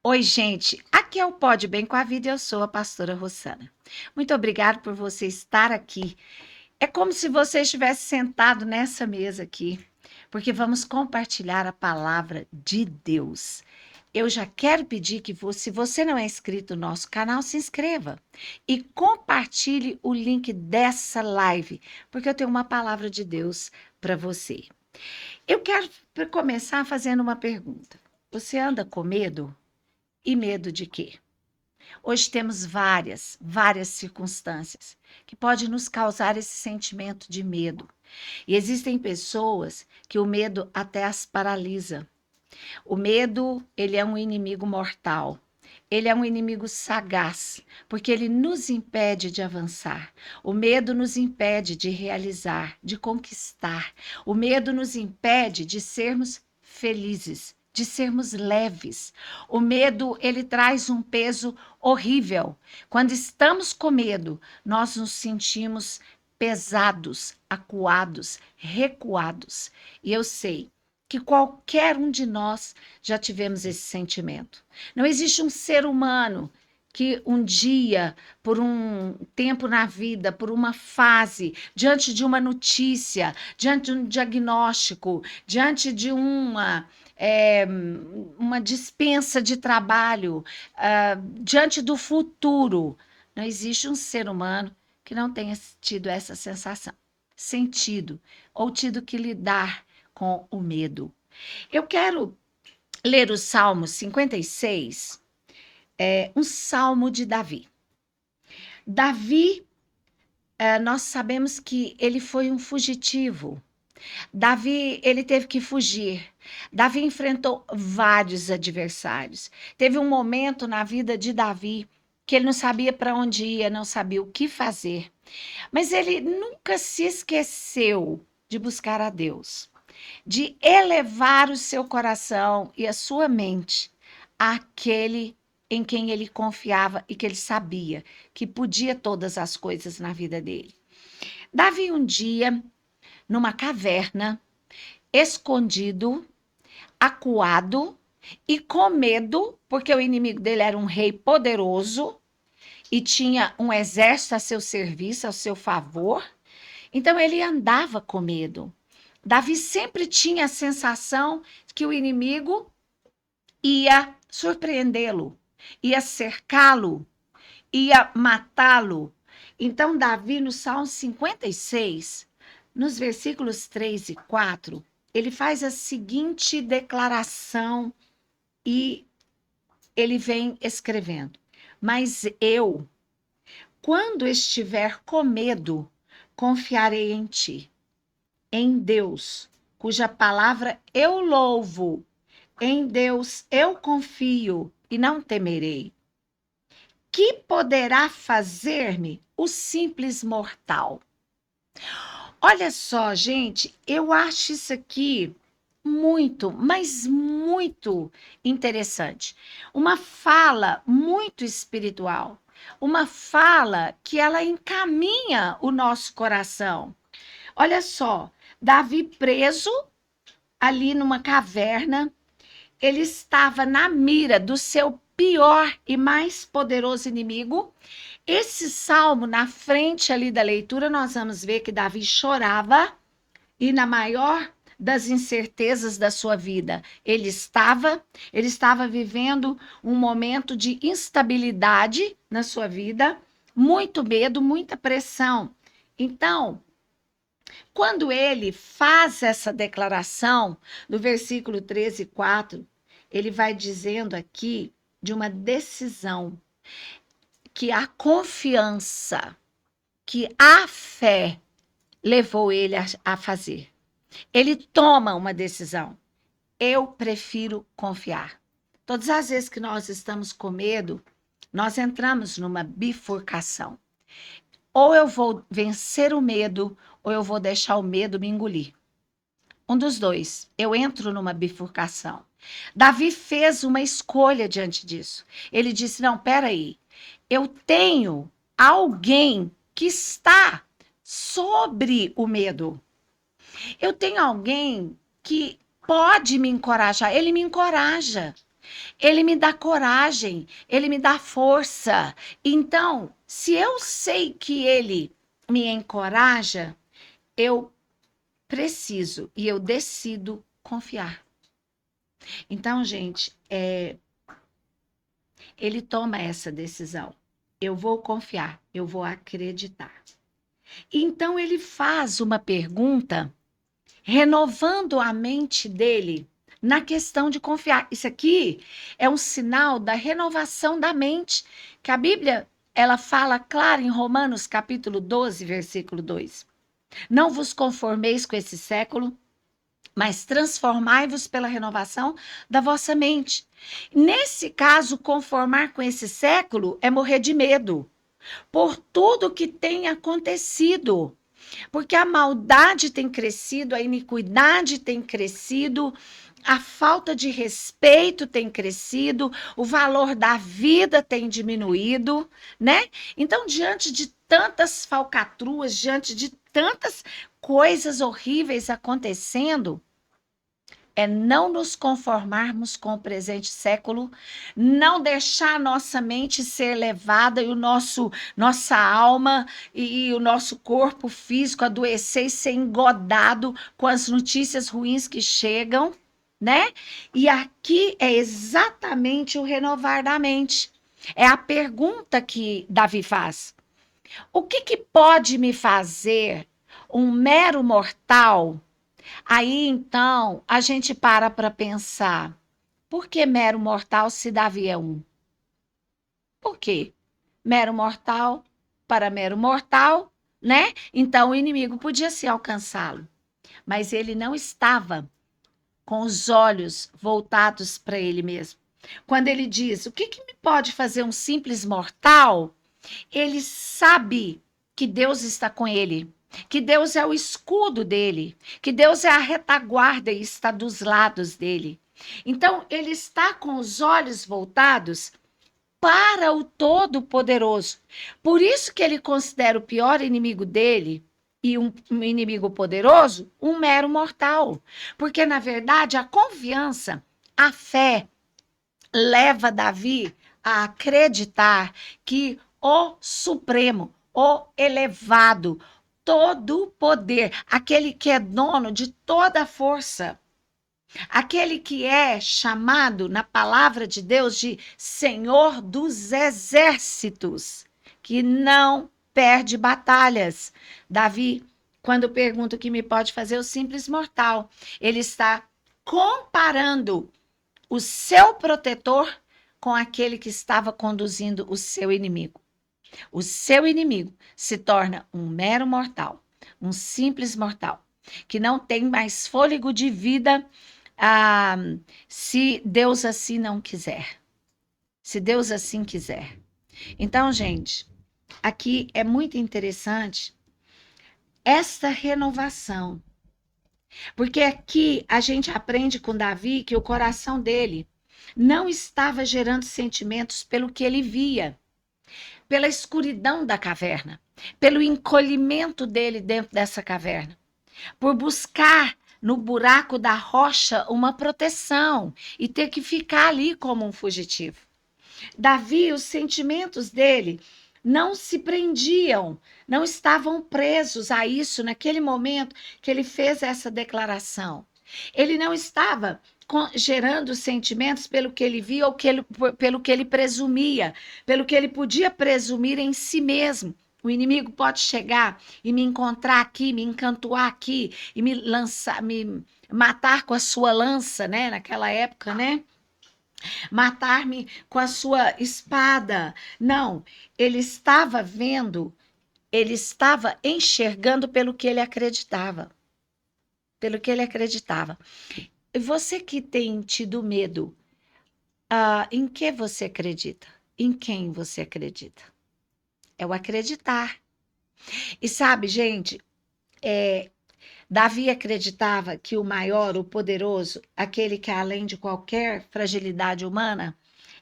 Oi, gente. Aqui é o Pode Bem com a Vida e eu sou a pastora Rossana. Muito obrigada por você estar aqui. É como se você estivesse sentado nessa mesa aqui, porque vamos compartilhar a palavra de Deus. Eu já quero pedir que se você não é inscrito no nosso canal, se inscreva e compartilhe o link dessa live, porque eu tenho uma palavra de Deus para você. Eu quero começar fazendo uma pergunta. Você anda com medo? E medo de quê? Hoje temos várias circunstâncias que podem nos causar esse sentimento de medo. E existem pessoas que o medo até as paralisa. O medo, ele é um inimigo mortal. Ele é um inimigo sagaz, porque ele nos impede de avançar. O medo nos impede de realizar, de conquistar. O medo nos impede de sermos felizes, de sermos leves. O medo, ele traz um peso horrível. Quando estamos com medo, nós nos sentimos pesados, acuados, recuados. E eu sei que qualquer um de nós já tivemos esse sentimento. Não existe um ser humano que um dia, por um tempo na vida, por uma fase, diante de uma notícia, diante de um diagnóstico, diante de uma dispensa de trabalho, diante do futuro, não existe um ser humano que não tenha tido essa sensação, sentido ou tido que lidar com o medo. Eu quero ler o Salmo 56, um salmo de Davi. Davi, nós sabemos que ele foi um fugitivo. Davi, ele teve que fugir. Davi enfrentou vários adversários. Teve um momento na vida de Davi que ele não sabia para onde ia, não sabia o que fazer. Mas ele nunca se esqueceu de buscar a Deus, de elevar o seu coração e a sua mente àquele em quem ele confiava e que ele sabia que podia todas as coisas na vida dele. Davi, um dia, numa caverna, escondido, acuado e com medo, porque o inimigo dele era um rei poderoso e tinha um exército a seu serviço, ao seu favor. Então ele andava com medo. Davi sempre tinha a sensação que o inimigo ia surpreendê-lo, ia cercá-lo, ia matá-lo. Então, Davi, no Salmo 56, nos versículos 3 e 4, ele faz a seguinte declaração e ele vem escrevendo: Mas eu, quando estiver com medo, confiarei em ti, em Deus, cuja palavra eu louvo. Em Deus eu confio e não temerei. Que poderá fazer-me o simples mortal? Olha só, gente, eu acho isso aqui muito, mas muito interessante. Uma fala muito espiritual, uma fala que ela encaminha o nosso coração. Olha só, Davi preso ali numa caverna, ele estava na mira do seu pior e mais poderoso inimigo. Esse salmo, na frente ali da leitura, nós vamos ver que Davi chorava e na maior das incertezas da sua vida, ele estava vivendo um momento de instabilidade na sua vida, muito medo, muita pressão. Então, quando ele faz essa declaração, no versículo 13 e 4, ele vai dizendo aqui de uma decisão, que a confiança, que a fé levou ele a fazer. Ele toma uma decisão. Eu prefiro confiar. Todas as vezes que nós estamos com medo, nós entramos numa bifurcação. Ou eu vou vencer o medo, ou eu vou deixar o medo me engolir. Um dos dois. Eu entro numa bifurcação. Davi fez uma escolha diante disso. Ele disse: não, peraí, eu tenho alguém que está sobre o medo. Eu tenho alguém que pode me encorajar. Ele me encoraja. Ele me dá coragem, ele me dá força. Então, se eu sei que ele me encoraja, eu preciso e eu decido confiar. Então, gente, ele toma essa decisão. Eu vou confiar, eu vou acreditar. Então, ele faz uma pergunta, renovando a mente dele na questão de confiar. Isso aqui é um sinal da renovação da mente, que a Bíblia, ela fala claro em Romanos capítulo 12, versículo 2. Não vos conformeis com esse século, mas transformai-vos pela renovação da vossa mente. Nesse caso, conformar com esse século é morrer de medo por tudo que tem acontecido. Porque a maldade tem crescido, a iniquidade tem crescido, a falta de respeito tem crescido, o valor da vida tem diminuído, né? Então, diante de tantas falcatruas, diante de tantas coisas horríveis acontecendo, é não nos conformarmos com o presente século, não deixar nossa mente ser levada e nossa alma e o nosso corpo físico adoecer e ser engodado com as notícias ruins que chegam, né? E aqui é exatamente o renovar da mente. É a pergunta que Davi faz. O que pode me fazer um mero mortal? Aí, então, a gente para pensar, por que mero mortal se Davi é um? Por quê? Mero mortal para mero mortal, né? Então, o inimigo podia se alcançá-lo, mas ele não estava com os olhos voltados para ele mesmo. Quando ele diz, o que me pode fazer um simples mortal? Ele sabe que Deus está com ele, que Deus é o escudo dele, que Deus é a retaguarda e está dos lados dele. Então, ele está com os olhos voltados para o Todo-Poderoso. Por isso que ele considera o pior inimigo dele e um inimigo poderoso um mero mortal. Porque, na verdade, a confiança, a fé, leva Davi a acreditar que o Supremo, o elevado, todo o poder, aquele que é dono de toda a força, aquele que é chamado na palavra de Deus de Senhor dos Exércitos, que não perde batalhas. Davi, quando pergunta o que me pode fazer o simples mortal, ele está comparando o seu protetor com aquele que estava conduzindo o seu inimigo. O seu inimigo se torna um mero mortal, um simples mortal, que não tem mais fôlego de vida se Deus assim não quiser. Se Deus assim quiser. Então, gente, aqui é muito interessante esta renovação. Porque aqui a gente aprende com Davi que o coração dele não estava gerando sentimentos pelo que ele via, pela escuridão da caverna, pelo encolhimento dele dentro dessa caverna, por buscar no buraco da rocha uma proteção e ter que ficar ali como um fugitivo. Davi, os sentimentos dele não se prendiam, não estavam presos a isso naquele momento que ele fez essa declaração. Ele não estava gerando sentimentos pelo que ele via ou pelo que ele presumia, pelo que ele podia presumir em si mesmo. O inimigo pode chegar e me encontrar aqui, me encantoar aqui e me lançar, me matar com a sua lança, né? Naquela época, né? Matar-me com a sua espada. Não, ele estava vendo, ele estava enxergando pelo que ele acreditava. Pelo que ele acreditava. E você que tem tido medo, em que você acredita? Em quem você acredita? É o acreditar. E sabe, gente, Davi acreditava que o maior, o poderoso, aquele que além de qualquer fragilidade humana,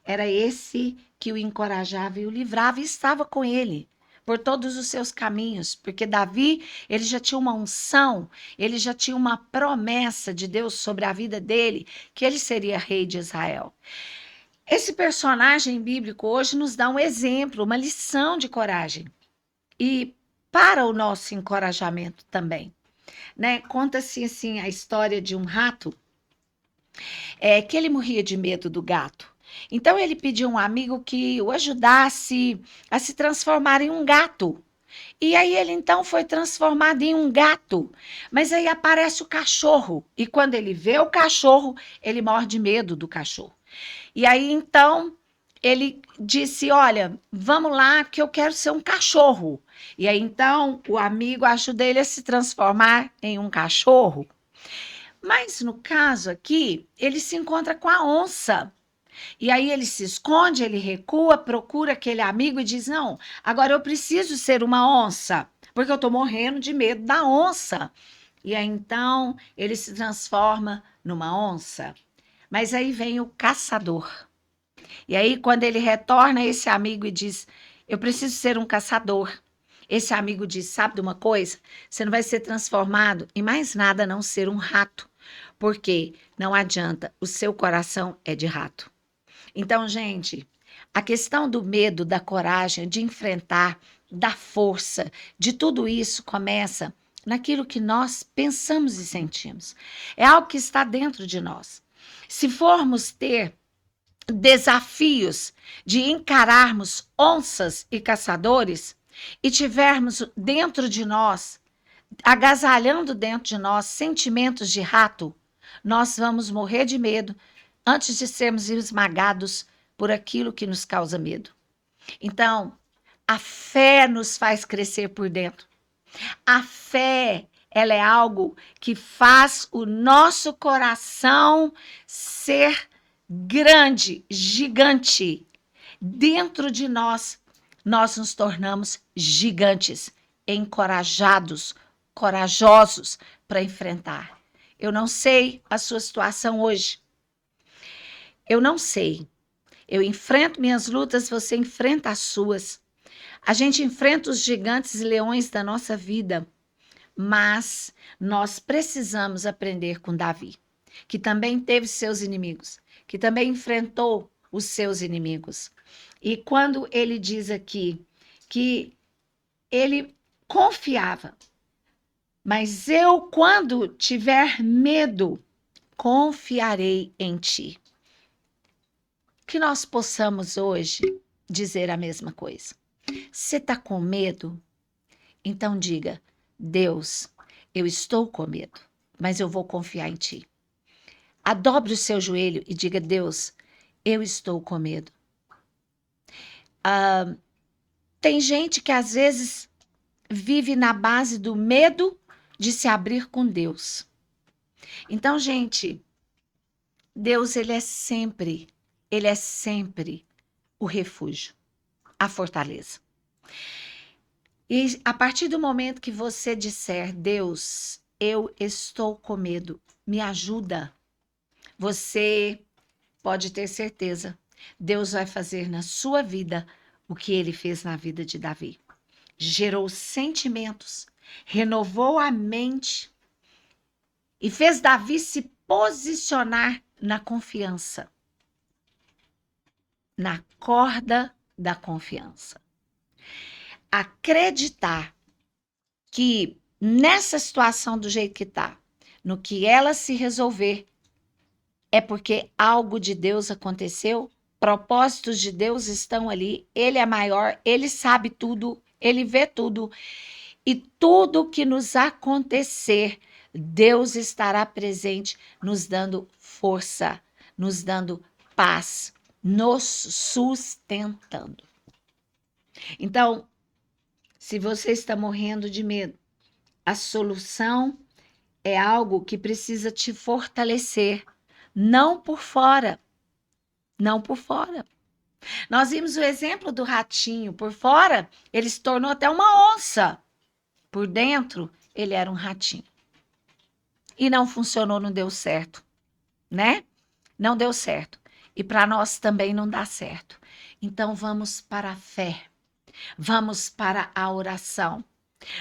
era esse que o encorajava e o livrava e estava com ele. por todos os seus caminhos, porque Davi, ele já tinha uma unção, ele já tinha uma promessa de Deus sobre a vida dele, que ele seria rei de Israel. Esse personagem bíblico hoje nos dá um exemplo, uma lição de coragem e para o nosso encorajamento também, né? Conta-se assim a história de um rato, que ele morria de medo do gato. Então ele pediu a um amigo que o ajudasse a se transformar em um gato. E aí ele então foi transformado em um gato. Mas aí aparece o cachorro. E quando ele vê o cachorro, ele morre de medo do cachorro. E aí então ele disse: Olha, vamos lá, que eu quero ser um cachorro. E aí então o amigo ajuda ele a se transformar em um cachorro. Mas no caso aqui, ele se encontra com a onça. E aí ele se esconde, ele recua, procura aquele amigo e diz: Não, agora eu preciso ser uma onça, porque eu estou morrendo de medo da onça. E aí então ele se transforma numa onça. Mas aí vem o caçador. E aí, quando ele retorna a esse amigo e diz: Eu preciso ser um caçador. Esse amigo diz: Sabe de uma coisa? Você não vai ser transformado em mais nada a não ser um rato. Porque não adianta, o seu coração é de rato. Então, gente, a questão do medo, da coragem, de enfrentar, da força, de tudo isso começa naquilo que nós pensamos e sentimos. É algo que está dentro de nós. Se formos ter desafios de encararmos onças e caçadores e tivermos dentro de nós, agasalhando dentro de nós sentimentos de rato, nós vamos morrer de medo antes de sermos esmagados por aquilo que nos causa medo. Então, a fé nos faz crescer por dentro. A fé, ela é algo que faz o nosso coração ser grande, gigante. Dentro de nós, nós nos tornamos gigantes, encorajados, corajosos para enfrentar. Eu não sei a sua situação hoje. Eu não sei. Eu enfrento minhas lutas, você enfrenta as suas. A gente enfrenta os gigantes e leões da nossa vida, mas nós precisamos aprender com Davi, que também teve seus inimigos, que também enfrentou os seus inimigos. E quando ele diz aqui que ele confiava, mas eu, quando tiver medo, confiarei em ti. Que nós possamos hoje dizer a mesma coisa. Você está com medo? Então diga: Deus, eu estou com medo, mas eu vou confiar em ti. Dobre o seu joelho e diga: Deus, eu estou com medo. Tem gente que às vezes vive na base do medo de se abrir com Deus. Então, gente, Deus, ele é sempre o refúgio, a fortaleza. E a partir do momento que você disser: Deus, eu estou com medo, me ajuda, você pode ter certeza, Deus vai fazer na sua vida o que ele fez na vida de Davi. Gerou sentimentos, renovou a mente e fez Davi se posicionar na confiança, na corda da confiança. Acreditar que nessa situação do jeito que está, no que ela se resolver, é porque algo de Deus aconteceu, propósitos de Deus estão ali, ele é maior, ele sabe tudo, ele vê tudo, e tudo que nos acontecer, Deus estará presente, nos dando força, nos dando paz, nos sustentando. Então, se você está morrendo de medo, a solução é algo que precisa te fortalecer, não por fora, não por fora. Nós vimos o exemplo do ratinho, por fora ele se tornou até uma onça, por dentro ele era um ratinho. E não funcionou, não deu certo, né? Não deu certo. E para nós também não dá certo. Então vamos para a fé. Vamos para a oração.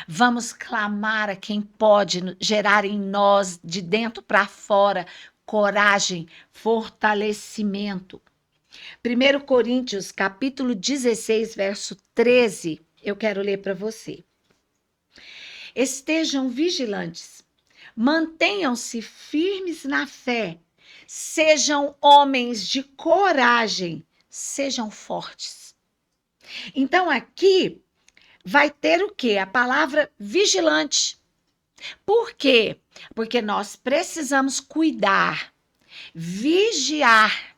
Vamos clamar a quem pode gerar em nós, de dentro para fora, coragem, fortalecimento. 1 Coríntios, capítulo 16, verso 13, eu quero ler para você. Estejam vigilantes, mantenham-se firmes na fé, sejam homens de coragem, sejam fortes. Então aqui vai ter o quê? A palavra vigilante. Por quê? Porque nós precisamos cuidar, vigiar,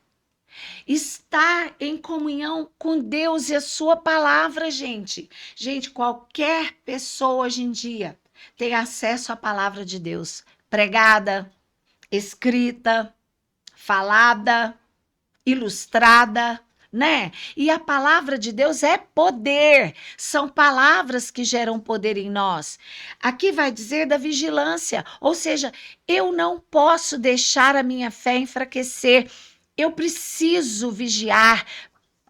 estar em comunhão com Deus e a sua palavra, gente. Gente, qualquer pessoa hoje em dia tem acesso à palavra de Deus, pregada, escrita, falada, ilustrada, né? E a palavra de Deus é poder. São palavras que geram poder em nós. Aqui vai dizer da vigilância, ou seja, eu não posso deixar a minha fé enfraquecer. Eu preciso vigiar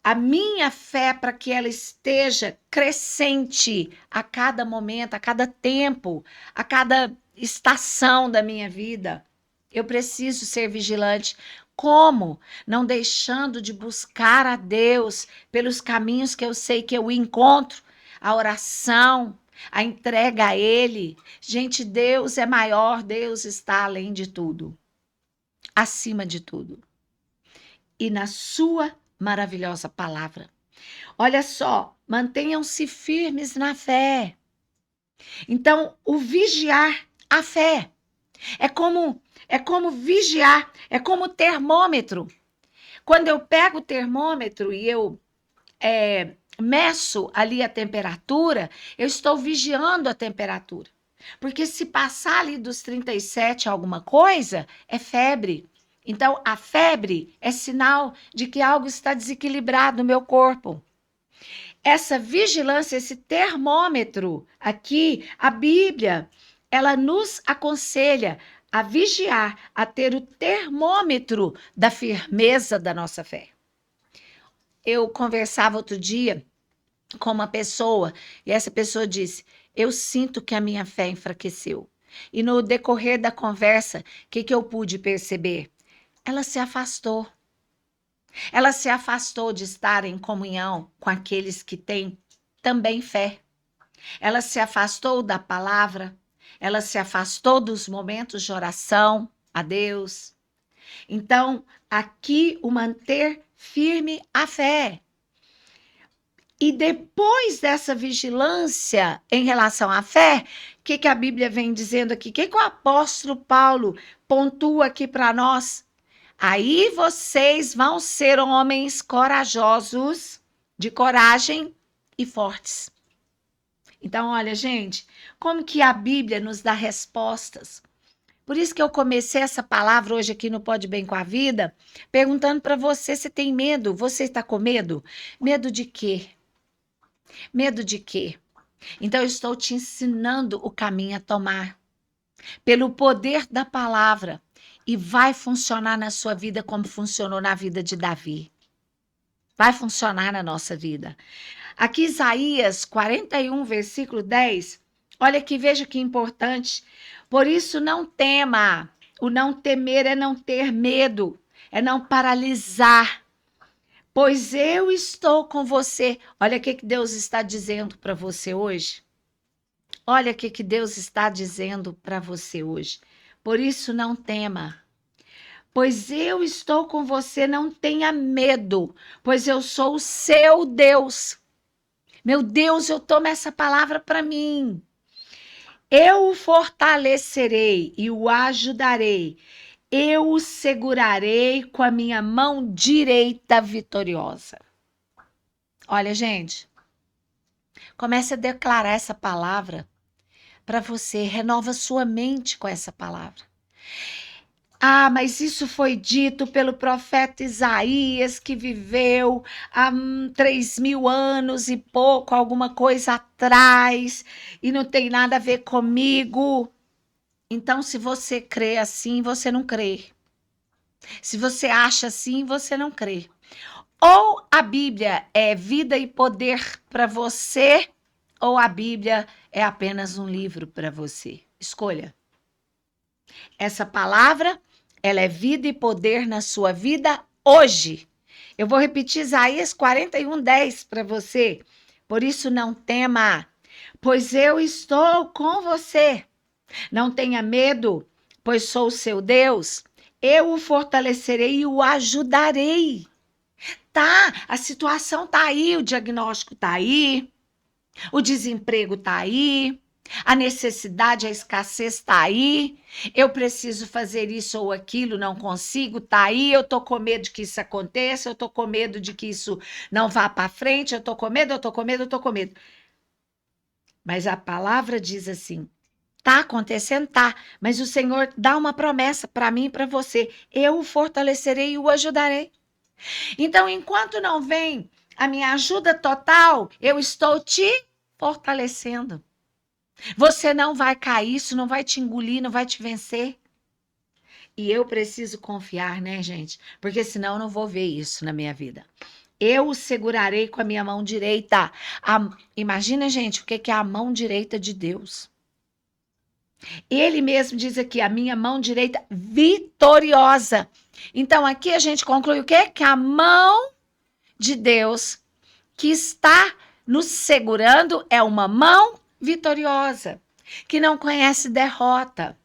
a minha fé para que ela esteja crescente a cada momento, a cada tempo, a cada estação da minha vida. Eu preciso ser vigilante. Como? Não deixando de buscar a Deus pelos caminhos que eu sei que eu encontro, a oração, a entrega a Ele. Gente, Deus é maior, Deus está além de tudo, acima de tudo. E na sua maravilhosa palavra. Olha só, mantenham-se firmes na fé. Então, o vigiar a fé é como vigiar, é como termômetro. Quando eu pego o termômetro e eu meço ali a temperatura, eu estou vigiando a temperatura. Porque se passar ali dos 37 alguma coisa, é febre. Então, a febre é sinal de que algo está desequilibrado no meu corpo. Essa vigilância, esse termômetro aqui, a Bíblia, ela nos aconselha a vigiar, a ter o termômetro da firmeza da nossa fé. Eu conversava outro dia com uma pessoa e essa pessoa disse: eu sinto que a minha fé enfraqueceu. E no decorrer da conversa, o que eu pude perceber? Ela se afastou. Ela se afastou de estar em comunhão com aqueles que têm também fé. Ela se afastou da palavra, ela se afastou dos momentos de oração a Deus. Então, aqui o manter firme a fé. E depois dessa vigilância em relação à fé, o que a Bíblia vem dizendo aqui? O que o apóstolo Paulo pontua aqui para nós? Aí vocês vão ser homens corajosos, de coragem e fortes. Então, olha, gente, como que a Bíblia nos dá respostas? Por isso que eu comecei essa palavra hoje aqui no Pode Bem com a Vida, perguntando para você se tem medo. Você está com medo? Medo de quê? Medo de quê? Então, eu estou te ensinando o caminho a tomar. Pelo poder da palavra. E vai funcionar na sua vida como funcionou na vida de Davi. Vai funcionar na nossa vida. Aqui Isaías 41, versículo 10. Olha aqui, veja que importante. Por isso não tema. O não temer é não ter medo. É não paralisar. Pois eu estou com você. Olha o que Deus está dizendo para você hoje. Olha o que Deus está dizendo para você hoje. Por isso não tema, pois eu estou com você, não tenha medo, pois eu sou o seu Deus. Meu Deus, eu tomo essa palavra para mim. Eu o fortalecerei e o ajudarei. Eu o segurarei com a minha mão direita vitoriosa. Olha, gente, comece a declarar essa palavra para você, renova sua mente com essa palavra. Ah, mas isso foi dito pelo profeta Isaías, que viveu há 3.000 anos e pouco, alguma coisa atrás, e não tem nada a ver comigo. Então, se você crê assim, você não crê. Se você acha assim, você não crê. Ou a Bíblia é vida e poder para você, ou a Bíblia é apenas um livro para você. Escolha. Essa palavra, ela é vida e poder na sua vida hoje. Eu vou repetir Isaías 41:10 para você. Por isso não tema, pois eu estou com você. Não tenha medo, pois sou o seu Deus. Eu o fortalecerei e o ajudarei. Tá, a situação tá aí, o diagnóstico tá aí, o desemprego tá aí, a necessidade, a escassez tá aí. Eu preciso fazer isso ou aquilo, não consigo, tá aí. Eu tô com medo de que isso aconteça, eu tô com medo de que isso não vá para frente, eu tô com medo, eu tô com medo, eu tô com medo. Mas a palavra diz assim: tá acontecendo, tá, mas o Senhor dá uma promessa para mim e para você. Eu o fortalecerei e o ajudarei. Então, enquanto não vem a minha ajuda total, eu estou te fortalecendo. Você não vai cair, isso não vai te engolir, não vai te vencer. E eu preciso confiar, né, gente? Porque senão eu não vou ver isso na minha vida. Eu o segurarei com a minha mão direita. Imagina, gente, o que é a mão direita de Deus. Ele mesmo diz aqui, a minha mão direita vitoriosa. Então, aqui a gente conclui o quê? Que a mão de Deus que está nos segurando é uma mão vitoriosa, que não conhece derrota,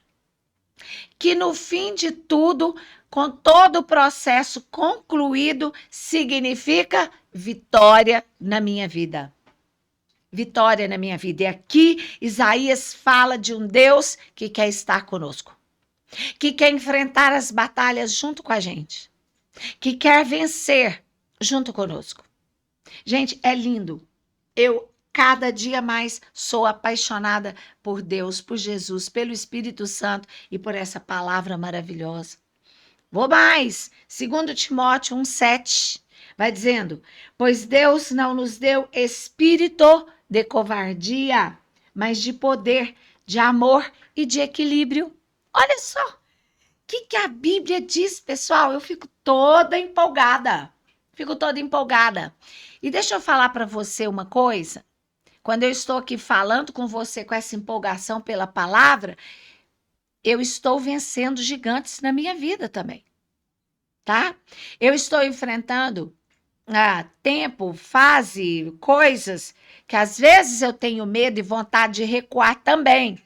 que no fim de tudo, com todo o processo concluído, significa vitória na minha vida. Vitória na minha vida. E aqui Isaías fala de um Deus que quer estar conosco, que quer enfrentar as batalhas junto com a gente, que quer vencer junto conosco. Gente, é lindo. Eu cada dia mais sou apaixonada por Deus, por Jesus, pelo Espírito Santo e por essa palavra maravilhosa. Vou mais. 2 Timóteo 1:7 vai dizendo: pois Deus não nos deu espírito de covardia, mas de poder, de amor e de equilíbrio. Olha só o que a Bíblia diz, pessoal. Eu fico toda empolgada. Fico toda empolgada. E deixa eu falar para você uma coisa. Quando eu estou aqui falando com você com essa empolgação pela palavra, eu estou vencendo gigantes na minha vida também, tá? Eu estou enfrentando tempo, fase, coisas que às vezes eu tenho medo e vontade de recuar também.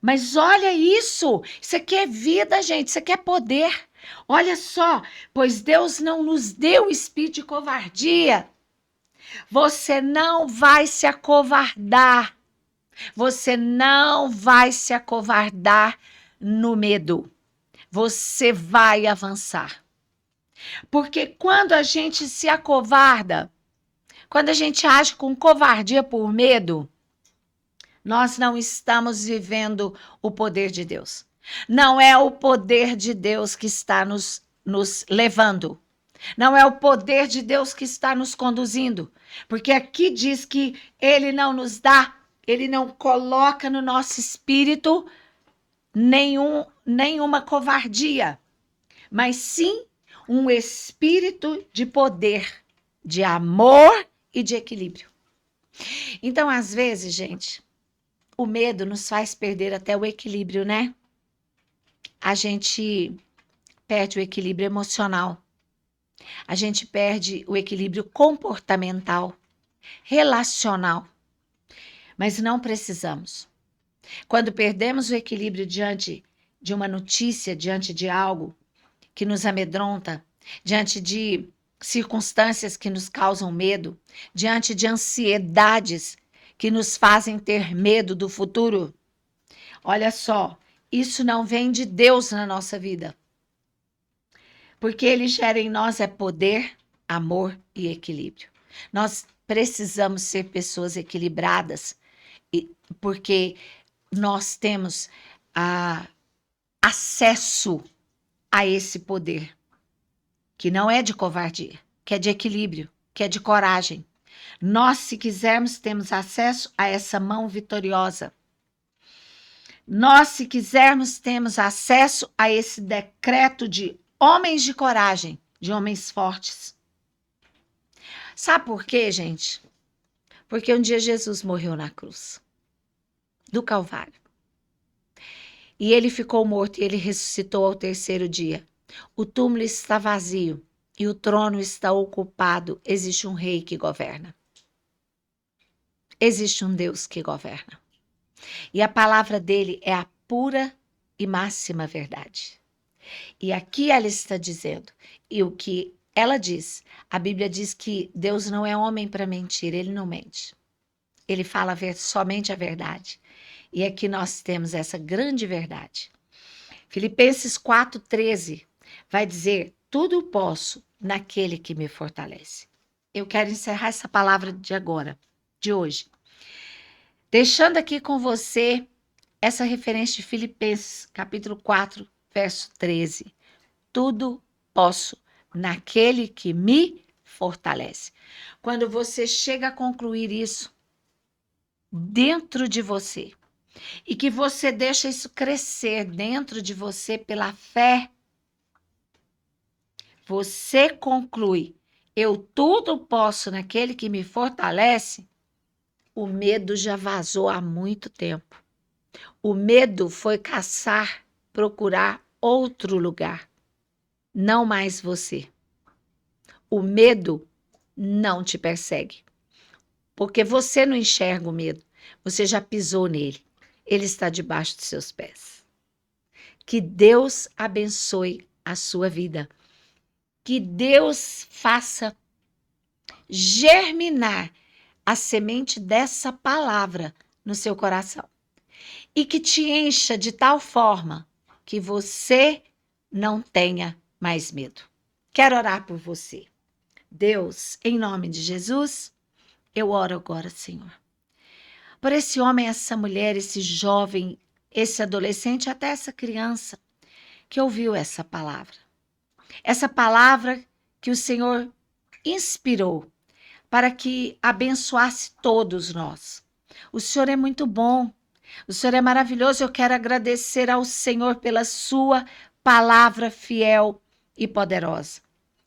Mas olha isso aqui é vida, gente, isso aqui é poder. Olha só, pois Deus não nos deu espírito de covardia. Você não vai se acovardar. Você não vai se acovardar no medo. Você vai avançar. Porque quando a gente se acovarda, quando a gente age com covardia por medo, nós não estamos vivendo o poder de Deus. Não é o poder de Deus que está nos levando. Não é o poder de Deus que está nos conduzindo. Porque aqui diz que Ele não nos dá, Ele não coloca no nosso espírito nenhuma covardia, mas sim um espírito de poder, de amor e de equilíbrio. Então, às vezes, gente, o medo nos faz perder até o equilíbrio, né? A gente perde o equilíbrio emocional. A gente perde o equilíbrio comportamental, relacional. Mas não precisamos. Quando perdemos o equilíbrio diante de uma notícia, diante de algo que nos amedronta, diante de circunstâncias que nos causam medo, diante de ansiedades que nos fazem ter medo do futuro, olha só, isso não vem de Deus na nossa vida. Porque Ele gera em nós poder, amor e equilíbrio. Nós precisamos ser pessoas equilibradas, porque nós temos acesso a esse poder, que não é de covardia, que é de equilíbrio, que é de coragem. Nós, se quisermos, temos acesso a essa mão vitoriosa. Nós, se quisermos, temos acesso a esse decreto de homens de coragem, de homens fortes. Sabe por quê, gente? Porque um dia Jesus morreu na cruz do Calvário. E ele ficou morto e ele ressuscitou ao terceiro dia. O túmulo está vazio e o trono está ocupado. Existe um rei que governa. Existe um Deus que governa. E a palavra dele é a pura e máxima verdade. E aqui ela está dizendo, e o que ela diz, a Bíblia diz que Deus não é homem para mentir, ele não mente. Ele fala somente a verdade. E aqui nós temos essa grande verdade. Filipenses 4,13 vai dizer, tudo posso naquele que me fortalece. Eu quero encerrar essa palavra de agora, de hoje, deixando aqui com você essa referência de Filipenses, capítulo 4, verso 13. Tudo posso naquele que me fortalece. Quando você chega a concluir isso dentro de você e que você deixa isso crescer dentro de você pela fé, você conclui, eu tudo posso naquele que me fortalece, o medo já vazou há muito tempo. O medo foi caçar, procurar outro lugar, não mais você. O medo não te persegue, porque você não enxerga o medo, você já pisou nele, ele está debaixo dos seus pés. Que Deus abençoe a sua vida, que Deus faça germinar a semente dessa palavra no seu coração e que te encha de tal forma que você não tenha mais medo. Quero orar por você. Deus, em nome de Jesus, eu oro agora, Senhor, por esse homem, essa mulher, esse jovem, esse adolescente, até essa criança que ouviu essa palavra. Essa palavra que o Senhor inspirou para que abençoasse todos nós. O Senhor é muito bom, o Senhor é maravilhoso. Eu quero agradecer ao Senhor pela sua palavra fiel e poderosa.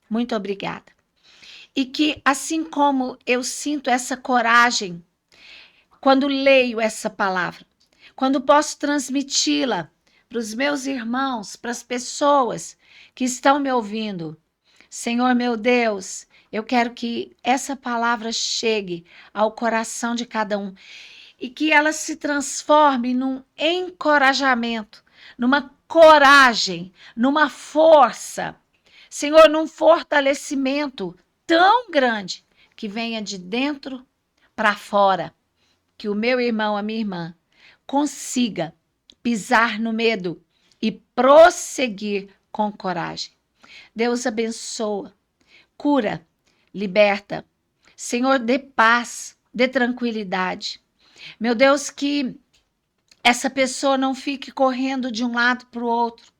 Muito obrigada. E que, assim como eu sinto essa coragem quando leio essa palavra, quando posso transmiti-la para os meus irmãos, para as pessoas que estão me ouvindo, Senhor meu Deus, eu quero que essa palavra chegue ao coração de cada um e que ela se transforme num encorajamento, numa coragem, numa força, Senhor, num fortalecimento tão grande que venha de dentro para fora, que o meu irmão, a minha irmã, consiga pisar no medo e prosseguir com coragem. Deus abençoa, cura, liberta. Senhor, dê paz, dê tranquilidade. Meu Deus, que essa pessoa não fique correndo de um lado para o outro,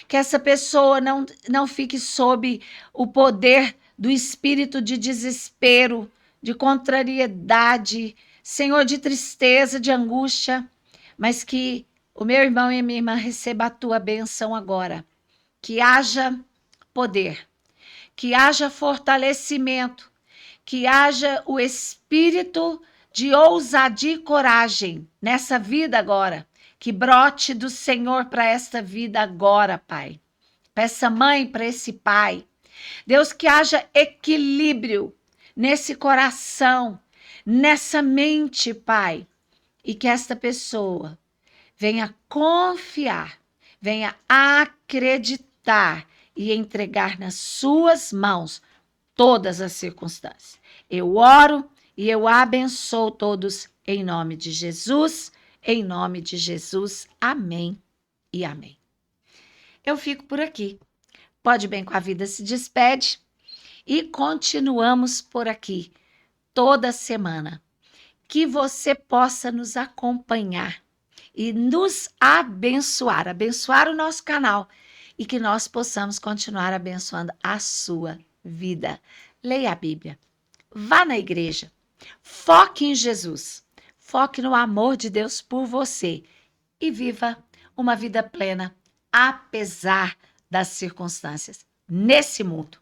que essa pessoa não fique sob o poder do espírito de desespero, de contrariedade, Senhor, de tristeza, de angústia, mas que o meu irmão e a minha irmã receba a tua bênção agora, que haja poder, que haja fortalecimento, que haja o espírito de ousadia e coragem nessa vida agora, que brote do Senhor para esta vida agora, Pai. Para essa mãe, para esse pai. Deus, que haja equilíbrio nesse coração, nessa mente, Pai, e que esta pessoa venha confiar, venha acreditar e entregar nas suas mãos todas as circunstâncias. Eu oro e eu abençoo todos em nome de Jesus, em nome de Jesus. Amém e amém. Eu fico por aqui. Pode Bem com a Vida se despede e continuamos por aqui toda semana. Que você possa nos acompanhar e nos abençoar, abençoar o nosso canal e que nós possamos continuar abençoando a sua vida. Leia a Bíblia, vá na igreja, foque em Jesus, foque no amor de Deus por você e viva uma vida plena, apesar das circunstâncias nesse mundo.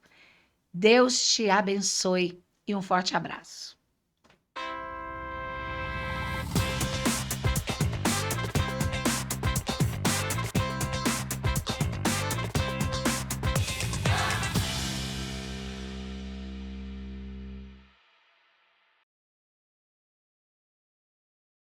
Deus te abençoe e um forte abraço.